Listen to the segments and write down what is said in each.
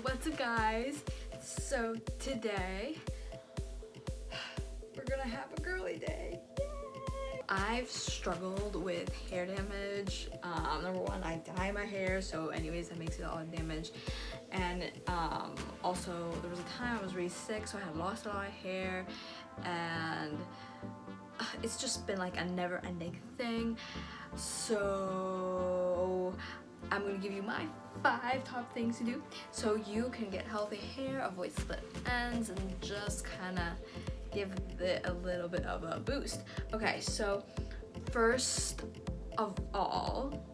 What's up, guys? So today we're gonna have a girly day. Yay! I've struggled with hair damage. Number one, I dye my hair, so anyways that makes it all damaged. And also there was a time I was really sick, so I had lost a lot of hair, and it's just been like a never-ending thing. So I'm gonna give you my 5 top things to do so you can get healthy hair, avoid split ends, and just kind of give it a little bit of a boost. Okay, so first of all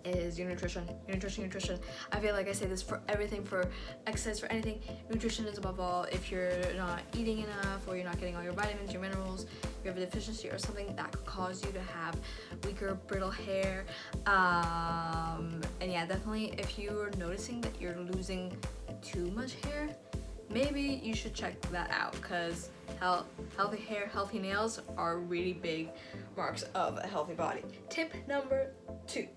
is your nutrition. Nutrition. I feel like I say this for everything, for exercise, for anything. Nutrition is above all. If you're not eating enough, or you're not getting all your vitamins, your minerals, you have a deficiency or something, that could cause you to have weaker, brittle hair. And yeah, definitely if you're noticing that you're losing too much hair, maybe you should check that out, because healthy hair, healthy nails are really big marks of a healthy body. Tip number 2.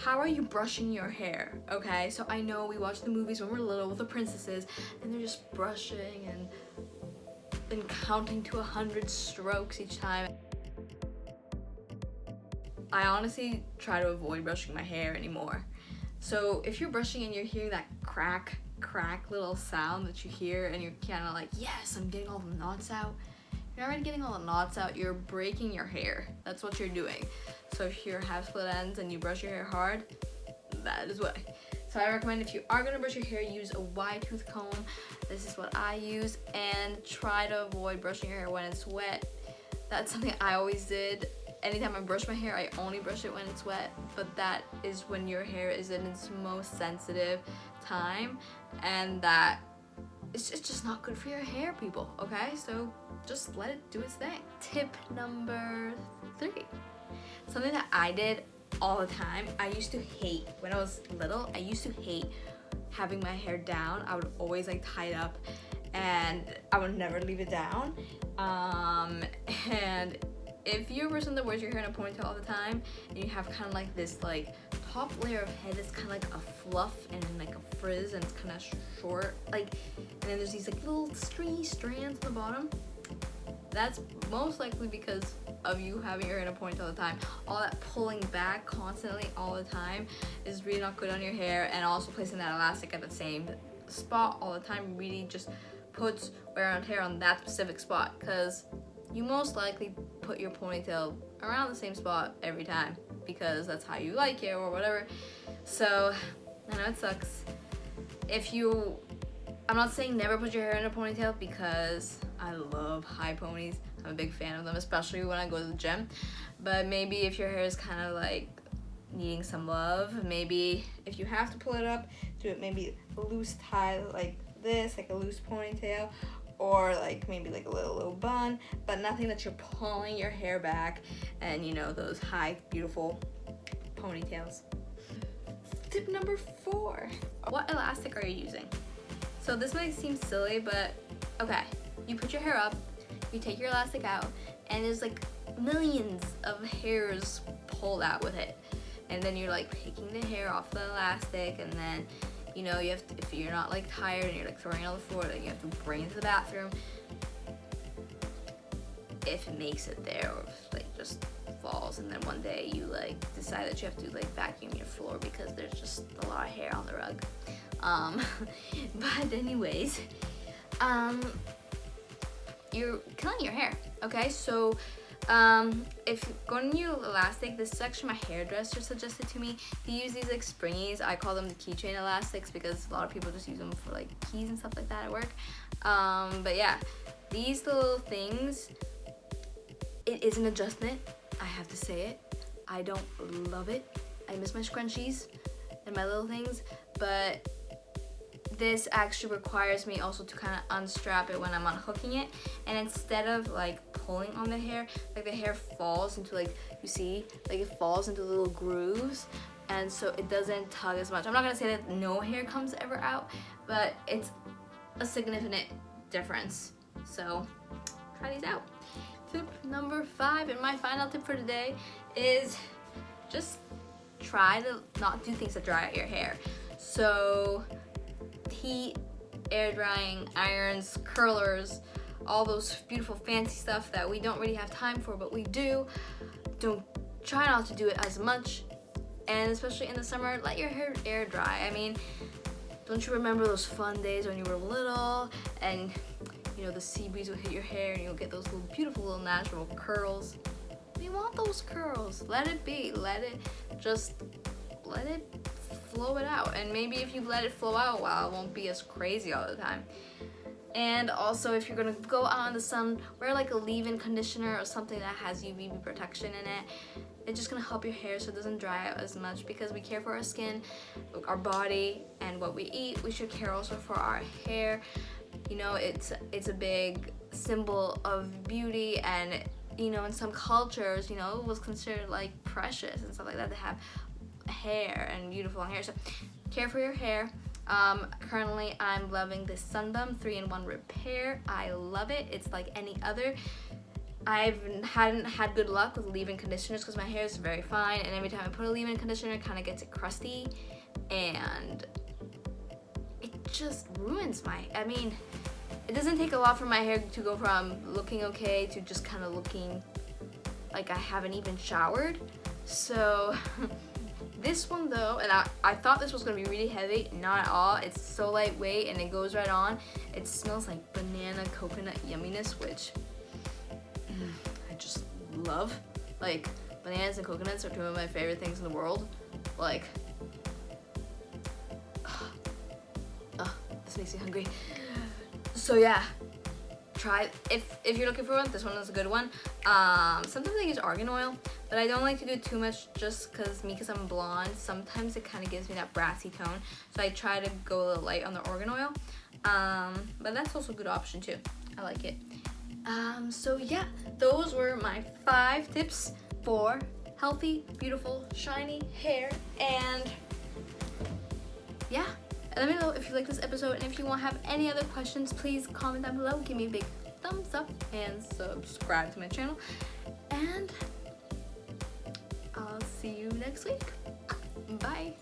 How are you brushing your hair? Okay, so I know we watch the movies when we're little with the princesses, and they're just brushing and counting to 100 strokes each time. I honestly try to avoid brushing my hair anymore. So if you're brushing and you're hearing that crack little sound that you hear, and you're kind of like, yes, I'm getting all the knots out. You're not already getting all the knots out, you're breaking your hair. That's what you're doing. So if you have split ends and you brush your hair hard, that is why. So I recommend, if you are gonna brush your hair, use a wide tooth comb. This is what I use, and try to avoid brushing your hair when it's wet. That's something I always did. Anytime I brush my hair, I only brush it when it's wet, but that is when your hair is in its most sensitive time, and that it's just not good for your hair, people, okay? So just let it do its thing. Tip number 3. Something that I did all the time. I used to hate, when I was little, I used to hate having my hair down. I would always like tie it up, and I would never leave it down. And if you're a person that wears your hair in a ponytail all the time, and you have kind of like this like top layer of head that's kind of like a fluff and like a frizz, and it's kind of short, like, and then there's these like little stringy strands on the bottom, that's most likely because of you having your hair in a ponytail all the time. All that pulling back constantly all the time is really not good on your hair, and also placing that elastic at the same spot all the time really just puts wear on hair on that specific spot, because you most likely put your ponytail around the same spot every time because that's how you like it or whatever. So I know it sucks. I'm not saying never put your hair in a ponytail, because I love high ponies. I'm a big fan of them, especially when I go to the gym. But maybe if your hair is kind of like needing some love, maybe if you have to pull it up, do it maybe a loose tie like this, like a loose ponytail, or like maybe like a little bun, but nothing that you're pulling your hair back, and you know, those high beautiful ponytails. Tip number 4. What elastic are you using? So this might seem silly, but okay, you put your hair up, you take your elastic out, and there's like millions of hairs pulled out with it, and then you're like picking the hair off the elastic, and then you know, you have to, if you're not like tired and you're like throwing it on the floor, then you have to bring it to the bathroom. If it makes it there, or if like just falls, and then one day you like decide that you have to like vacuum your floor because there's just a lot of hair on the rug. But anyways, you're killing your hair. Okay, so if going to use elastic, this is actually my hairdresser suggested to me to use these like springies. I call them the keychain elastics, because a lot of people just use them for like keys and stuff like that at work. But yeah, these little things, it is an adjustment, I have to say it. I don't love it. I miss my scrunchies and my little things, but this actually requires me also to kind of unstrap it when I'm unhooking it, and instead of like pulling on the hair, like the hair falls into, like, you see, like it falls into little grooves, and so it doesn't tug as much. I'm not gonna say that no hair comes ever out, but it's a significant difference. So try these out. Tip number 5, and my final tip for today, is just try to not do things that dry out your hair. So heat, air drying, irons, curlers, all those beautiful fancy stuff that we don't really have time for, but we do. Don't try not to do it as much, and especially in the summer, let your hair air dry. I mean, don't you remember those fun days when you were little and you know the sea breeze would hit your hair and you'll get those little beautiful little natural curls? We want those curls. Let it be. Let it flow it out. And maybe if you let it flow out, well, it won't be as crazy all the time. And also, if you're gonna go out in the sun, wear like a leave-in conditioner or something that has UVB protection in it. It's just gonna help your hair so it doesn't dry out as much, because we care for our skin, our body, and what we eat. We should care also for our hair. You know, it's a big symbol of beauty, and you know, in some cultures, you know, it was considered like precious and stuff like that to have hair and beautiful hair. So care for your hair. Currently I'm loving this Sunbum 3-in-1 repair. I love it. It's like any other. I hadn't had good luck with leave-in conditioners because my hair is very fine, and every time I put a leave-in conditioner it kind of gets it crusty and it just ruins I mean, it doesn't take a lot for my hair to go from looking okay to just kind of looking like I haven't even showered. So this one though, and I thought this was gonna be really heavy, not at all. It's so lightweight and it goes right on. It smells like banana coconut yumminess, which I just love. Like, bananas and coconuts are two of my favorite things in the world. Like, this makes me hungry. So yeah, try if you're looking for one. This one is a good one. Sometimes I use argan oil, but I don't like to do too much just because I'm blonde. Sometimes it kind of gives me that brassy tone, so I try to go a little light on the argan oil. But that's also a good option too. I like it. So yeah, those were my 5 tips for healthy, beautiful, shiny hair. And yeah, let me know if you like this episode, and if you want to have any other questions, please comment down below. Give me a big thumbs up and subscribe to my channel. And I'll see you next week. Bye.